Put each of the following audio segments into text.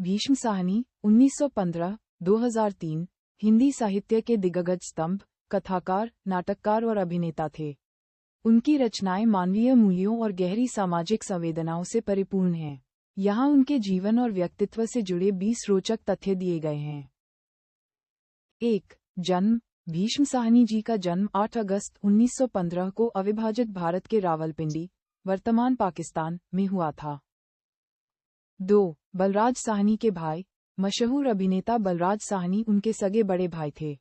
भीष्म साहनी 1915-2003 हिंदी साहित्य के दिग्गज स्तंभ, कथाकार, नाटककार और अभिनेता थे। उनकी रचनाएं मानवीय मूल्यों और गहरी सामाजिक संवेदनाओं से परिपूर्ण हैं। यहाँ उनके जीवन और व्यक्तित्व से जुड़े 20 रोचक तथ्य दिए गए हैं। 1. जन्म। भीष्म साहनी जी का जन्म 8 अगस्त 1915 को अविभाजित भारत के रावलपिंडी, वर्तमान पाकिस्तान, में हुआ था। 2. बलराज साहनी के भाई। मशहूर अभिनेता बलराज साहनी उनके सगे बड़े भाई थे।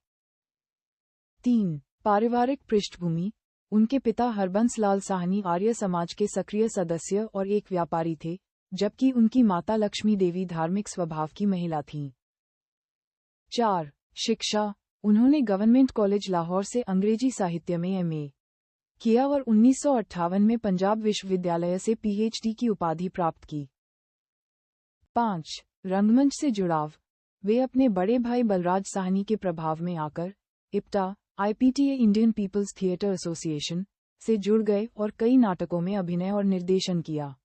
3. पारिवारिक पृष्ठभूमि। उनके पिता हरबंस लाल साहनी आर्य समाज के सक्रिय सदस्य और एक व्यापारी थे, जबकि उनकी माता लक्ष्मी देवी धार्मिक स्वभाव की महिला थीं। 4. शिक्षा। उन्होंने गवर्नमेंट कॉलेज लाहौर से अंग्रेजी साहित्य में एमए किया और 1958 में पंजाब विश्वविद्यालय से पीएचडी की उपाधि प्राप्त की। 5. रंगमंच से जुड़ाव। वे अपने बड़े भाई बलराज साहनी के प्रभाव में आकर इप्टा IPTA इंडियन पीपल्स थिएटर एसोसिएशन से जुड़ गए और कई नाटकों में अभिनय और निर्देशन किया।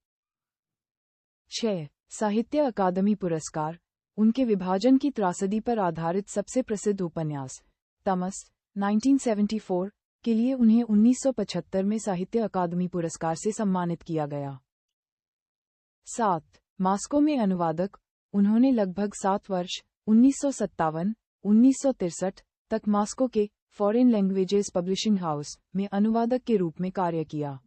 6. साहित्य अकादमी पुरस्कार। उनके विभाजन की त्रासदी पर आधारित सबसे प्रसिद्ध उपन्यास तमस 1974 के लिए उन्हें 1975 में साहित्य अकादमी पुरस्कार से सम्मानित किया गया। 7. मास्को में अनुवादक। उन्होंने लगभग 7 वर्ष 1957-1963 तक मास्को के फॉरेन लैंग्वेजेस पब्लिशिंग हाउस में अनुवादक के रूप में कार्य किया।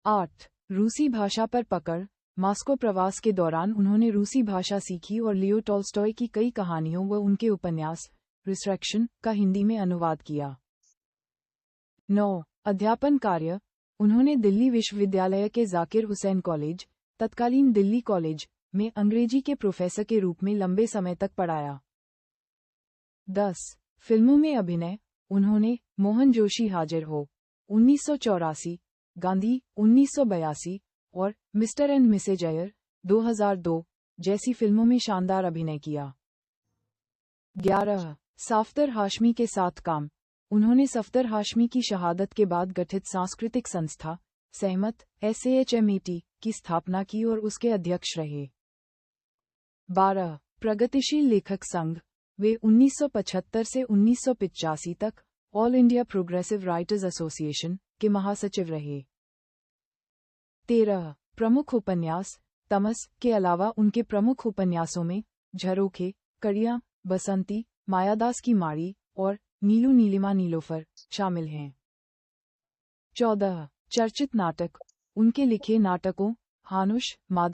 8. रूसी भाषा पर पकड़। मास्को प्रवास के दौरान उन्होंने रूसी भाषा सीखी और लियो टॉल्स्टॉय की कई कहानियों व उनके उपन्यास रिसरेक्शन का हिंदी में अनुवाद किया। 9. अध्यापन कार्य। उन्होंने दिल्ली विश्वविद्यालय के जाकिर हुसैन कॉलेज, तत्कालीन दिल्ली कॉलेज, में अंग्रेजी के प्रोफेसर के रूप में लंबे समय तक पढ़ाया। 10. फिल्मों में अभिनय। उन्होंने मोहन जोशी हाजिर हो 1984, गांधी 1982 और मिस्टर एंड मिसेज अयर 2002 जैसी फिल्मों में शानदार अभिनय किया। 11. सफदर हाशमी के साथ काम। उन्होंने सफदर हाशमी की शहादत के बाद गठित सांस्कृतिक संस्था सहमत SAHMET की स्थापना की और उसके अध्यक्ष रहे। 12. प्रगतिशील लेखक संघ। वे 1975 से 1985 तक all India progressive writers association के महासचिव रहे। 13. प्रमुख उपन्यास। तमस के अलावा उनके प्रमुख उपन्यासों में झरोखे, कड़ियां, बसंती, मायादास की माड़ी और नीलू नीलिमा नीलोफर शामिल हैं। 14. चर्चित नाटक। उनके लिखे नाटकों हानुश, माधव